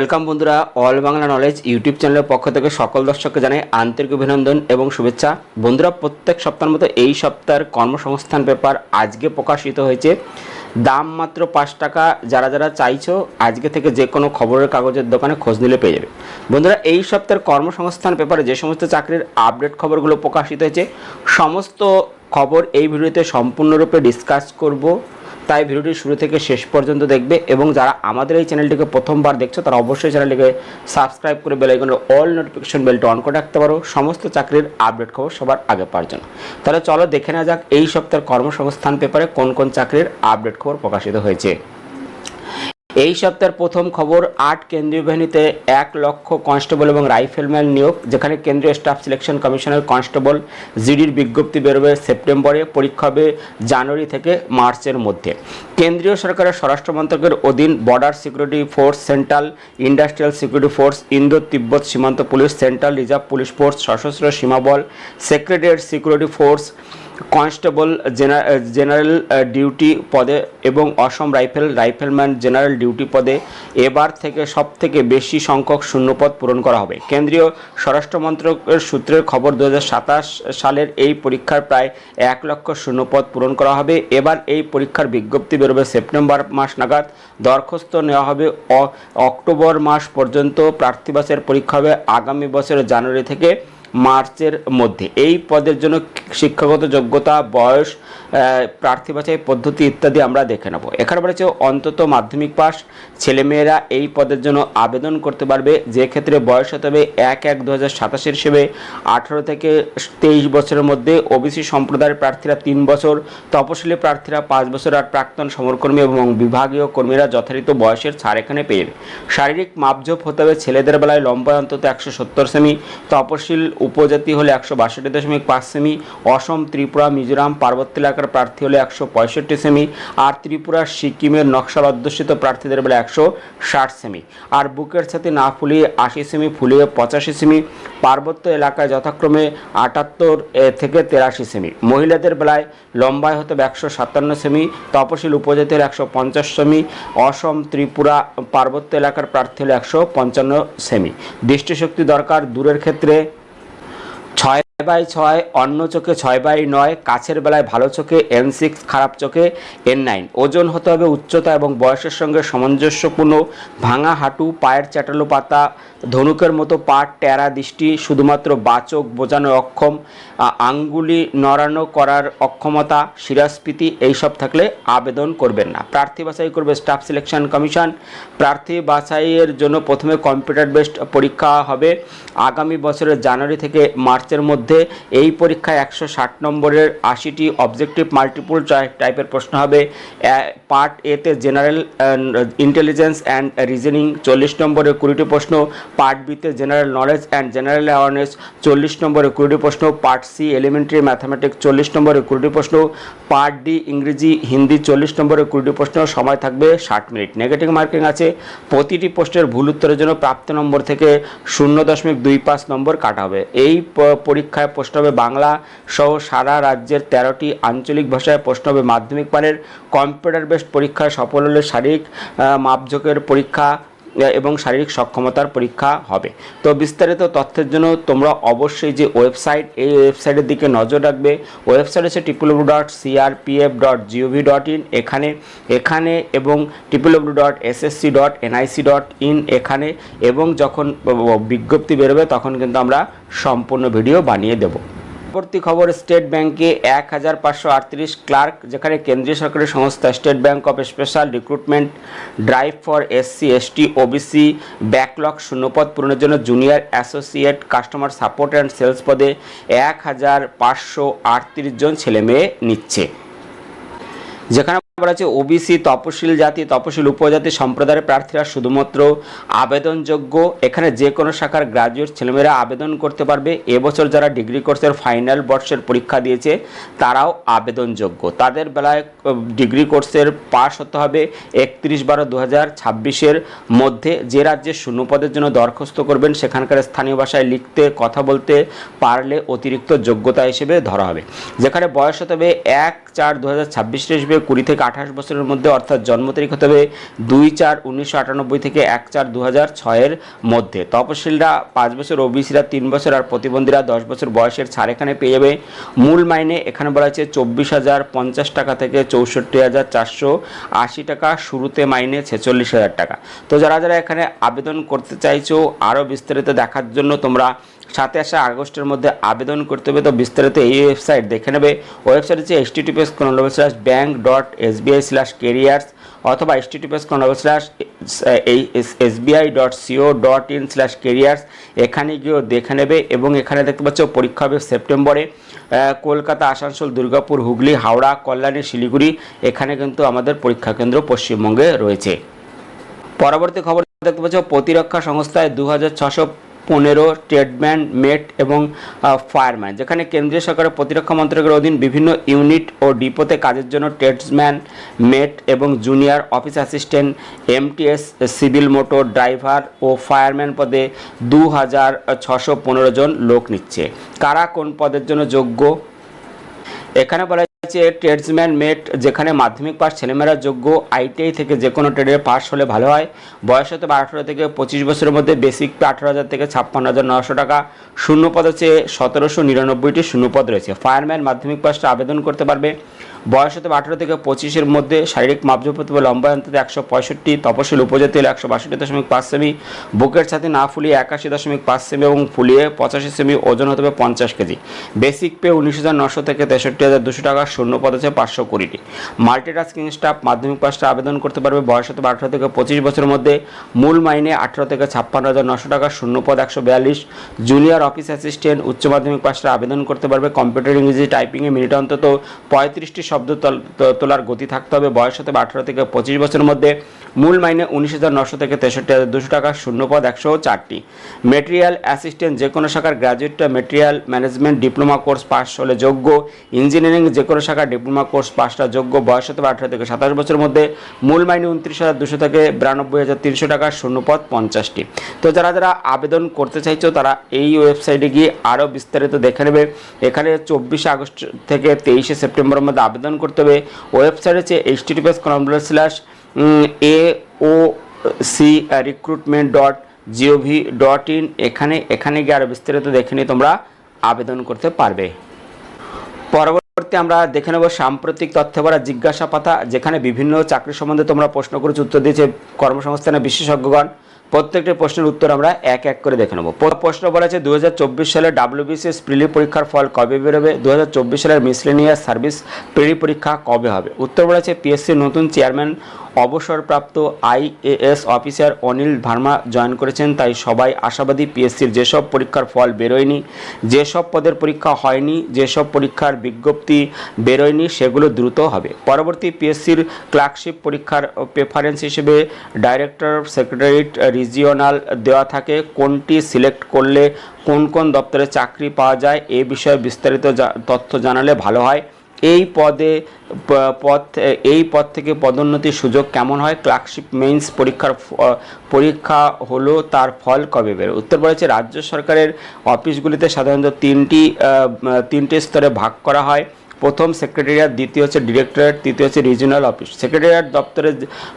Welcome বন্ধুরা, all Bangla knowledge YouTube চ্যানেলের পক্ষ থেকে সকল দর্শককে জানাই আন্তরিক অভিনন্দন এবং শুভেচ্ছা। বন্ধুরা, প্রত্যেক সপ্তাহের মতো এই সপ্তাহের কর্মসংস্থান পেপার আজকে প্রকাশিত হয়েছে। দাম মাত্র 5 টাকা। যারা যারা চাইছো আজকে থেকে যে কোনো খবরের কাগজের দোকানে খোঁজ নিলে পেয়ে যাবে। বন্ধুরা, এই সপ্তাহের কর্মসংস্থান পেপারে যে সমস্ত চাকরির আপডেট খবরগুলো প্রকাশিত হয়েছে সমস্ত খবর এই ভিডিওতে সম্পূর্ণরূপে ডিসকাস করব, তাই ভিডিওটি শুরু থেকে শেষ পর্যন্ত দেখবে। এবং যারা আমাদের এই চ্যানেলটিকে প্রথমবার দেখছো তারা অবশ্যই চ্যানেলটিকে সাবস্ক্রাইব করে বেল আইকনের অল নোটিফিকেশন বেলটা অন করে রাখতে পারো সমস্ত চাকরির আপডেট খবর সবার আগে পাওয়ার জন্য। তাহলে চলো দেখে নেওয়া যাক এই সপ্তাহের কর্মসংস্থান পেপারে কোন কোন চাকরির আপডেট খবর প্রকাশিত হয়েছে। এই সপ্তাহের প্রথম খবর, 8 কেন্দ্রীয় বাহিনীতে 1 লক্ষ কনস্টেবল এবং রাইফেলম্যান নিয়োগ। যেখানে কেন্দ্রীয় স্টাফ সিলেকশন কমিশনের কনস্টেবল জিডির বিজ্ঞপ্তি বেরোবে সেপ্টেম্বরে, পরীক্ষা হবে জানুয়ারি থেকে মার্চের মধ্যে। কেন্দ্রীয় সরকারের স্বরাষ্ট্র মন্ত্রকের অধীন border security force, central industrial security force, Indo তিব্বত সীমান্ত police, central reserve police force, সশস্ত্র সীমাবল, secretariat security force, constable general duty পদে এবং অসম রাইফেলম্যান জেনারেল ডিউটি পদে এবার থেকে সবথেকে বেশি সংখ্যক শূন্যপদ পূরণ করা হবে। কেন্দ্রীয় স্বরাষ্ট্র মন্ত্রকের সূত্রের খবর, 2027 সালের এই পরীক্ষার প্রায় 1 লক্ষ শূন্যপদ পূরণ করা হবে। এবার এই পরীক্ষার বিজ্ঞপ্তি বেরোবে সেপ্টেম্বর মাস নাগাদ। দরখাস্ত নেওয়া হবে অক্টোবর মাস পর্যন্ত। প্রার্থী বাছাইয়ের পরীক্ষা হবে আগামী বছরের জানুয়ারি থেকে মার্চের মধ্যে। এই পদের জন্য শিক্ষাগত যোগ্যতা, বয়স, প্রার্থী বাছাই পদ্ধতি ইত্যাদি আমরা দেখে নেব। এখানে বলেছে অন্তত মাধ্যমিক পাস ছেলেমেয়েরা এই পদের জন্য আবেদন করতে পারবে, যে ক্ষেত্রে বয়স হতে হবে 1/1/2027 হিসেবে 18 থেকে 23 বছরের মধ্যে। ওবিসি সম্প্রদায়ের প্রার্থীরা 3 বছর, তপশিলি প্রার্থীরা 5 বছর, আর প্রাক্তন সমরকর্মী এবং বিভাগীয় কর্মীরা যথারীত বয়সের ছাড় এখানে পেয়ে যাবে। শারীরিক মাপঝোপ হতে হবে ছেলেদের বেলায় লম্বায় অন্তত 170 সেমি, তপশিল উপজাতি হলে 162.5 সেমি, অসম, ত্রিপুরা, মিজোরাম পার্বত্য এলাকার প্রার্থী হলে 165 সেমি, আর ত্রিপুরা সিকিমের নকশাল অধ্যুষিত প্রার্থীদের বেলা 160 সেমি, আর বুকের ছাতি না ফুলিয়ে 80 সেমি, ফুলিয়ে 85 সেমি। পার্বত্য এলাকায় যথাক্রমে 78 থেকে 83 সেমি। মহিলাদের বেলায় লম্বায় হতে হবে 157 সেমি, তপশিল উপজাতির 150 সেমি, অসম, ত্রিপুরা পার্বত্য এলাকার প্রার্থী হলে 155 সেমি। দৃষ্টিশক্তি দরকার, দূরের ক্ষেত্রে 6/6, অন্য চোখে 6/9, কাছের বেলায় ভালো চোখে N6, খারাপ চোখে N9। ওজন হতে হবে উচ্চতা এবং বয়সের সঙ্গে সামঞ্জস্যপূর্ণ। ভাঙা হাঁটু, পায়ের চ্যাটালো পাতা, ধনুকের মতো পা, টেরা দৃষ্টি, শুধুমাত্র বাচক বোঝানো অক্ষম, আঙ্গুলি নড়ানো করার অক্ষমতা, শিরাস্ফীতি এইসব থাকলে আবেদন করবেন না। প্রার্থী বাছাই করবে স্টাফ সিলেকশন কমিশন। প্রার্থী বাছাইয়ের জন্য প্রথমে কম্পিউটার বেসড পরীক্ষা হবে আগামী বছরের জানুয়ারি থেকে মার্চের মধ্যে। এই পরীক্ষায় 160 নম্বরের 80টি অবজেক্টিভ মাল্টিপল টাইপের প্রশ্ন হবে। পার্ট এতে জেনারেল ইন্টেলিজেন্স অ্যান্ড রিজনিং 40 নম্বরের 20টি প্রশ্ন। পার্ট বিতে general knowledge and general awareness 40 নম্বরের 20টি প্রশ্ন। পার্ট সি এলিমেন্টারি ম্যাথামেটিক্স 40 নম্বরের 20টি প্রশ্ন। পার্ট ডি ইংরেজি হিন্দি 40 নম্বরের 20টি প্রশ্ন। সময় থাকবে 60 মিনিট। নেগেটিভ মার্কিং আছে। প্রতিটি প্রশ্নের ভুল উত্তরের জন্য প্রাপ্ত নম্বর থেকে 0.25 নম্বর কাটা হবে। এই পরীক্ষায় প্রশ্ন হবে বাংলা সহ সারা রাজ্যের 13টি আঞ্চলিক ভাষায় প্রশ্ন হবে মাধ্যমিক মানের। কম্পিউটার বেসড পরীক্ষায় সফল হলে শারীরিক মাপঝোঁকের পরীক্ষা এবং শারীরিক সক্ষমতার পরীক্ষা হবে। তো বিস্তারিত তথ্যের জন্য তোমরা অবশ্যই যে ওয়েবসাইট, এই ওয়েবসাইটের দিকে নজর রাখবে। ওয়েবসাইট হচ্ছে www.crpf.gov.in এখানে এবং www.ssc.nic.in এখানে, এবং যখন বিজ্ঞপ্তি বেরোবে তখন কিন্তু আমরা সম্পূর্ণ ভিডিও বানিয়ে দেব। পরবর্তী খবর, স্টেট ব্যাংকে 1538 ক্লার্ক। যেখানে কেন্দ্রীয় সরকারের সংস্থা State Bank of special recruitment drive for SC ST OBC backlog শূন্যপদ পূরণের জন্য junior associate customer support and sales পদে 1538 জন ছেলে মেয়ে নিচ্ছে। যেখানে বলা আছে ওবিসি, তপশিল জাতি, তপশিল উপজাতি সম্প্রদায়ের প্রার্থীরা শুধুমাত্র আবেদনযোগ্য। এখানে যে কোনো শাখার গ্রাজুয়েট ছেলেমেয়েরা আবেদন করতে পারবে। এবছর যারা ডিগ্রি কোর্সের ফাইনাল বর্ষের পরীক্ষা দিয়েছে তারাও আবেদনযোগ্য। তাদের বেলায় ডিগ্রি কোর্সের পাস হতে হবে 31/12/2026 মধ্যে। যে রাজ্যে শূন্যপদের জন্য দরখাস্ত করবেন সেখানকার স্থানীয় ভাষায় লিখতে কথা বলতে পারলে অতিরিক্ত যোগ্যতা হিসেবে ধরা হবে। যেখানে বয়স হতে হবে 1/4/2026 হিসেবে 20 থেকে 28 বছরের মধ্যে, অর্থাৎ জন্ম তারিখ হতে হবে 2/4/1998 থেকে 1/4/2006 মধ্যে। তপশিলরা 5 বছর, ওবিসিরা 3 বছর আর প্রতিবন্ধীরা 10 বছর বয়সের ছাড় এখানে পেয়ে যাবে। মূল মাইনে এখানে বলা হয়েছে 24,050 টাকা থেকে 64,480 টাকা, শুরুতে মাইনে 46,000 টাকা। তো যারা যারা এখানে আবেদন করতে চাইছো আরও বিস্তারিত দেখার জন্য তোমরা 27 আগস্টের মধ্যে আবেদন করতে হবে। তো বিস্তারিত এই ওয়েবসাইট দেখে নেবে। ওয়েবসাইট হচ্ছে https://bank.sbi/careers অথবা https://sbi.co.in/careers, এখানে গিয়েও দেখে নেবে। এবং এখানে দেখতে পাচ্ছ পরীক্ষা হবে সেপ্টেম্বরে। কলকাতা, আসানসোল, দুর্গাপুর, হুগলি, হাওড়া, কল্যাণী, শিলিগুড়ি, এখানে কিন্তু আমাদের পরীক্ষা কেন্দ্র পশ্চিমবঙ্গে রয়েছে। পরবর্তী খবর দেখতে পাচ্ছ প্রতিরক্ষা সংস্থায় 2615 ট্রেডম্যান, মেট এবং ফায়ারম্যান, যেখানে কেন্দ্রীয় সরকারের প্রতিরক্ষা মন্ত্রকের অধীন বিভিন্ন ইউনিট ও ডিপোতে কাজের জন্য ট্রেডসম্যান, মেট এবং junior office assistant, MTS, civil motor driver ও ফায়ারম্যান পদে 2615 জন লোক নিচ্ছে। কারা কোন পদের জন্য যোগ্য? এখানে বলা হচ্ছে ট্রেডসম্যান, মেট, যেখানে মাধ্যমিক পাস ছেলেমেয়েরা যোগ্য। আইটিআই থেকে যে কোনো ট্রেডের পাস হলে ভালো হয়। বয়স হতে 18 থেকে 25 বছরের মধ্যে। বেসিক পে 18,000 থেকে 56,900 টাকা। শূন্যপদ হচ্ছে 1799টি শূন্যপদ রয়েছে। ফায়ারম্যান মাধ্যমিক পাসটা আবেদন করতে পারবে। বয়স হতে 18 থেকে 25-এর মধ্যে। শারীরিক মাপজোপ হতে হবে লম্বা অন্তত 165, তপশিল উপজাতি হলে 162.5 সেমি, বুকের ছাতি না ফুলিয়ে 81.5 সেমি এবং ফুলিয়ে 85 সেমি, ওজন হতে হবে 50 কেজি। বেসিক পে 19,900 থেকে 63,200 টাকা। শূন্যপদ আছে 520টি। মাল্টিটাস্কিং স্টাফ মাধ্যমিক পাসটা আবেদন করতে পারবে। বয়স হতে 18 থেকে 25 বছরের মধ্যে। মূল মাইনে 18 থেকে 56,900 টাকা। শূন্যপদ 142। জুনিয়র অফিস অ্যাসিস্ট্যান্ট উচ্চ মাধ্যমিক পাসটা আবেদন করতে পারবে। কম্পিউটার, ইংরেজি, টাইপিংয়ে মিনিটে অন্তত 35টি শব্দ তোলার গতি থাকতে হবে। বয়স হতে 18 থেকে 25 বছরের মধ্যে। মূল মাইনে 19,900 থেকে 63,200 টাকা। শূন্যপদ 104টি। মেটেরিয়াল অ্যাসিস্ট্যান্ট যে কোনো শাখার graduate material management diploma course pass হলে যোগ্য। ইঞ্জিনিয়ারিং যে কোনো শাখার ডিপ্লোমা কোর্স পাসটা যোগ্য। বয়স হতে 18 থেকে 27 বছরের মধ্যে। মূল মাইনে 29,200 থেকে 92,300 টাকা। শূন্যপদ 50টি। তো যারা যারা আবেদন করতে চাইছো তারা এই ওয়েবসাইটে গিয়ে আরও বিস্তারিত দেখে নেবে। এখানে 24 আগস্ট থেকে 23 সেপ্টেম্বরের মধ্যে আবেদন করতে হবে। ওয়েবসাইট হচ্ছে https://aocrecruitment.gov.in, এখানে গিয়ে আরও বিস্তারিত দেখে নিয়ে তোমরা আবেদন করতে পারবে। পরবর্তী আমরা দেখে নেব সাম্প্রতিক তথ্য ভরা জিজ্ঞাসা পাতা, যেখানে বিভিন্ন চাকরি সম্বন্ধে তোমরা প্রশ্ন করেছো, উত্তর দিয়েছে কর্মসংস্থানের বিশেষজ্ঞগণ। প্রত্যেকটি প্রশ্নের উত্তর আমরা এক এক করে দেখে নেব। প্রশ্ন বলা আছে 2024 সালের WBCS প্রিলি পরীক্ষার ফল কবে বেরোবে? 2024 সালের মিসলেনিয়াস সার্ভিস প্রিলি পরীক্ষা কবে হবে? উত্তর বলা আছে পিএসসির নতুন চেয়ারম্যান অবসরপ্রাপ্ত IAS officer Anil Verma join করেছেন, তাই সবাই আশাবাদী। পিএসসির যেসব পরীক্ষার ফল বেরোয়নি, যেসব পদের পরীক্ষা হয়নি, যেসব পরীক্ষার বিজ্ঞপ্তি বেরোয়নি, সেগুলো দ্রুত হবে। পরবর্তী পিএসসির ক্লার্কশিপ পরীক্ষার প্রেফারেন্স হিসেবে ডাইরেক্টর, সেক্রেটারিয়েট, রিজিওনাল দেওয়া থাকে। কোনটি সিলেক্ট করলে কোন কোন দপ্তরে চাকরি পাওয়া যায় এ বিষয়ে বিস্তারিত তথ্য জানালে ভালো হয়। এই পদ থেকে পদোন্নতির সুযোগ কেমন হয়? ক্লার্কশিপ মেইনস পরীক্ষা হলো, তার ফল কবে বের? উত্তর বলেছে রাজ্য সরকারের অফিসগুলিতে সাধারণত তিনটি স্তরে ভাগ করা হয়। প্রথম সেক্রেটারিয়েট, দ্বিতীয় হচ্ছে ডিরেক্টরেট, তৃতীয় হচ্ছে রিজিওনাল অফিস। সেক্রেটারিয়েট দপ্তরে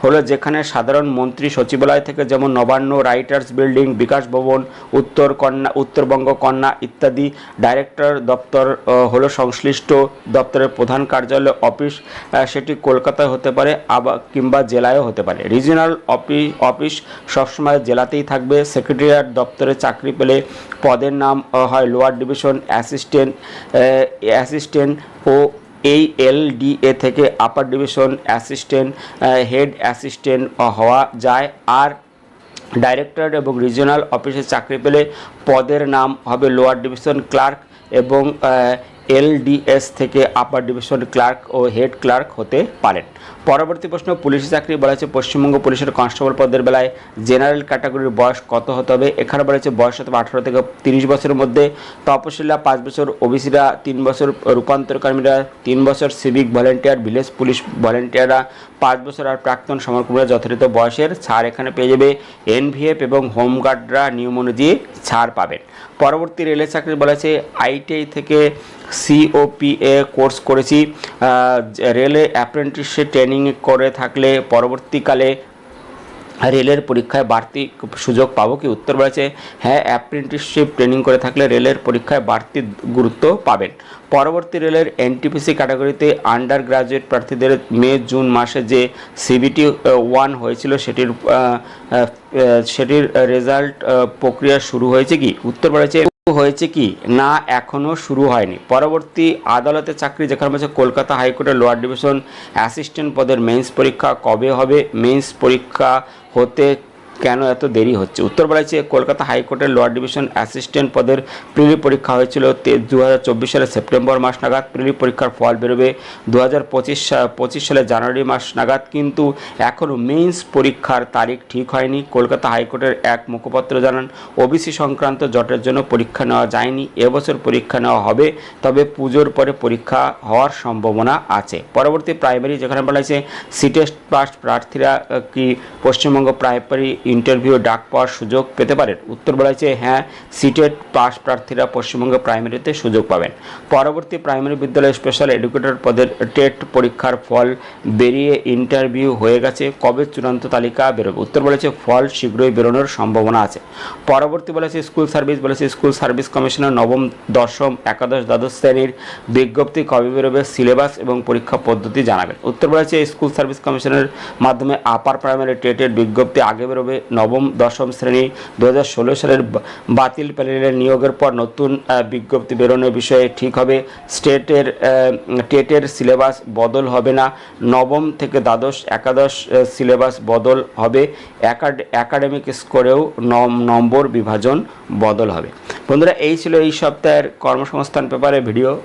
হলো যেখানে সাধারণ মন্ত্রী সচিবালয় থেকে, যেমন নবান্ন, রাইটার্স বিল্ডিং, বিকাশ ভবন, উত্তরবঙ্গ কন্যা ইত্যাদি। ডাইরেক্টর দপ্তর হলো সংশ্লিষ্ট দপ্তরের প্রধান কার্যালয় অফিস, সেটি কলকাতায় হতে পারে কিংবা জেলায়ও হতে পারে। রিজিওনাল অফিস সবসময় জেলাতেই থাকবে। সেক্রেটারিয়েট দপ্তরে চাকরি পেলে পদের নাম হয় লোয়ার ডিভিশন অ্যাসিস্ট্যান্ট ও এই এলডিএ থেকে আপার ডিভিশন অ্যাসিস্ট্যান্ট, হেড অ্যাসিস্ট্যান্ট হওয়া যায়। আর ডাইরেক্টরেট এবং রিজিওনাল অফিসে চাকরি পেলে পদের নাম হবে লোয়ার ডিভিশন ক্লার্ক এবং এলডিএস থেকে আপার ডিভিশন ক্লার্ক ও হেড ক্লার্ক হতে পারেন। পরবর্তী প্রশ্ন পুলিশি চাকরি বলা হচ্ছে পশ্চিমবঙ্গ পুলিশের কনস্টেবল পদের বেলায় জেনারেল ক্যাটাগরির বয়স কত হতে হবে? এখানে বলা হচ্ছে বয়স হতে 18 থেকে 30 বছরের মধ্যে। তপশিলীরা 5 বছর, ওবিসিরা 3 বছর, রূপান্তরকর্মীরা 3 বছর, সিভিক ভলেন্টিয়ার, ভিলেজ পুলিশ ভলেন্টিয়াররা 5 বছর আর প্রাক্তন সমরকর্মীরা যথাযথ বয়সের ছাড় এখানে পেয়ে যাবে। এনভিএফ এবং হোমগার্ডরা নিয়ম অনুযায়ী ছাড় পাবেন। পরবর্তী রেলের চাকরি বলা হচ্ছে আইটিআই থেকে COPA কোর্স করেছি, রেলে অ্যাপ্রেন্টিসশিপ ট্রেনিং করে থাকলে পরবর্তীকালে রেলের পরীক্ষায় বাড়তি সুযোগ পাবো কি? উত্তর বলেছে হ্যাঁ, অ্যাপ্রেন্টিসশিপ ট্রেনিং করে থাকলে রেলের পরীক্ষায় বাড়তি গুরুত্ব পাবেন। পরবর্তী রেলের NTPC ক্যাটাগরিতে আন্ডার গ্রাজুয়েট প্রার্থীদের মে জুন মাসে যে CBT 1 হয়েছিল সেটির রেজাল্ট প্রক্রিয়া শুরু হয়েছে কি? উত্তর বলেছে হয়েছে কি না, এখনও শুরু হয়নি। পরবর্তী আদালতে চাকরি, যেখানে বলছে কলকাতা হাইকোর্টের লোয়ার ডিভিশন অ্যাসিস্ট্যান্ট পদের মেন্স পরীক্ষা কবে হবে? মেন্স পরীক্ষা হতে কেন এত দেরি হচ্ছে? উত্তর বলেছে কলকাতা হাইকোর্টের লোয়ার ডিভিশন অ্যাসিস্ট্যান্ট পদের প্রিলি পরীক্ষা হয়েছিল 2024 সালের সেপ্টেম্বর মাস নাগাদ। প্রিলি পরীক্ষার ফল বেরোবে 2025 সালের জানুয়ারি মাস নাগাদ, কিন্তু এখনও মেন্স পরীক্ষার তারিখ ঠিক হয়নি। কলকাতা হাইকোর্টের এক মুখপাত্র জানান, OBC সংক্রান্ত জটের জন্য পরীক্ষা নেওয়া যায়নি। এবছর পরীক্ষা নেওয়া হবে, তবে পুজোর পরে পরীক্ষা হওয়ার সম্ভাবনা আছে। পরবর্তী প্রাইমারি, যেখানে বলা হয়েছে সিটেস্ট পাস প্রার্থীরা কি পশ্চিমবঙ্গ প্রাইমারি ইন্টারভিউ ডাক পাওয়ার সুযোগ পেতে পারেন? উত্তর বলা হয়েছে হ্যাঁ, সিটেট পাস প্রার্থীরা পশ্চিমবঙ্গ প্রাইমারিতে সুযোগ পাবেন। পরবর্তী প্রাইমারি বিদ্যালয়ে স্পেশাল এডুকেটর পদের টেট পরীক্ষার ফল বেরিয়ে ইন্টারভিউ হয়ে গেছে, কবে চূড়ান্ত তালিকা বেরোবে? উত্তর বলেছে ফল শীঘ্রই বেরোনোর সম্ভাবনা আছে। পরবর্তী বলেছে স্কুল সার্ভিস, বলেছে স্কুল সার্ভিস কমিশনের নবম, দশম, একাদশ, দ্বাদশ শ্রেণীর বিজ্ঞপ্তি কবে বেরোবে? সিলেবাস এবং পরীক্ষা পদ্ধতি জানাবেন। উত্তর বলেছে স্কুল সার্ভিস কমিশনের মাধ্যমে আপার প্রাইমারি টেটের বিজ্ঞপ্তি আগে বেরোবে। নবম দশম শ্রেণী 2016 সালের বাতিল প্যানেলের নিয়োগের পর নতুন বিজ্ঞপ্তি বেরোনোর বিষয়ে ঠিক হবে। টেটের সিলেবাস বদল হবে না। নবম থেকে দ্বাদশ, একাদশ সিলেবাস বদল হবে। একাডেমিক স্কোরেও নম্বর বিভাজন বদল হবে। বন্ধুরা, এই ছিল এই সপ্তাহের কর্মসংস্থান পেপারে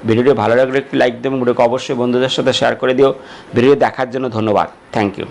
ভিডিওটি ভালো লাগলে একটি লাইক দেবেন, ভিডিওকে অবশ্যই বন্ধুদের সাথে শেয়ার করে দিও। ভিডিও দেখার জন্য ধন্যবাদ। Thank you.